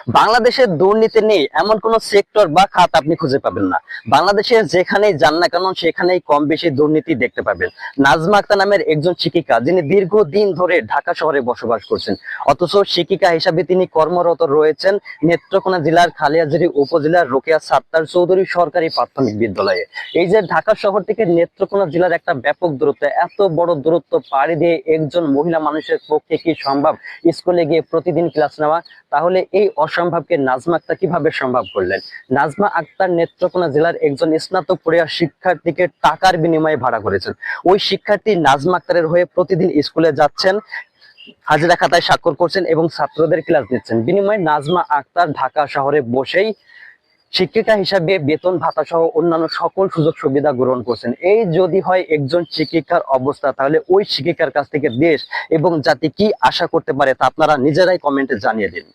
বাংলাদেশের দুর্নীতি নেই এমন কোন সেক্টর বা খাত আপনি খুঁজে পাবেন না। বাংলাদেশে যেখানেই যান না কেন সেখানেই কম বেশি দুর্নীতি দেখতে পাবেন। নাজমা আক্তার নামের একজন শিক্ষিকা, যিনি দীর্ঘদিন ধরে ঢাকা শহরে বসবাস করছেন, অথচ শিক্ষিকা হিসাবে তিনি কর্মরত রয়েছেন নেত্রকোনা জেলার খালিয়াজুড়ি উপজেলার রোকেয়া সাত্তার চৌধুরী সরকারি প্রাথমিক বিদ্যালয়ে। এই যে ঢাকা শহর থেকে নেত্রকোনা জেলার একটা ব্যাপক দূরত্ব, এত বড় দূরত্ব পাড়ি দিয়ে একজন মহিলা মানুষের পক্ষে কি সম্ভব স্কুলে গিয়ে প্রতিদিন ক্লাস নেওয়া? তাহলে এই অসম্ভবকে নাজমা আক্তার কিভাবে সম্ভব করলেন? নাজমা আক্তার নেত্রকোনা জেলার একজন স্নাতক পড়ুয়া শিক্ষার্থীকে টাকার বিনিময়ে ভাড়া করেছেন। ওই শিক্ষার্থী নাজমা আক্তারের হয়ে প্রতিদিন স্কুলে যাচ্ছেন, হাজিরা খাতায় স্বাক্ষর করছেন এবং ছাত্রদের ক্লাস দিচ্ছেন। বিনিময়ে নাজমা আক্তার ঢাকা শহরে বসেই শিক্ষিকা হিসাবে বেতন ভাতা সহ অন্যান্য সকল সুযোগ সুবিধা গ্রহণ করছেন। এই যদি হয় একজন শিক্ষিকার অবস্থা, তাহলে ওই শিক্ষিকার কাছ থেকে দেশ এবং জাতি কি আশা করতে পারে তা আপনারা নিজেরাই কমেন্টে জানিয়ে দিন।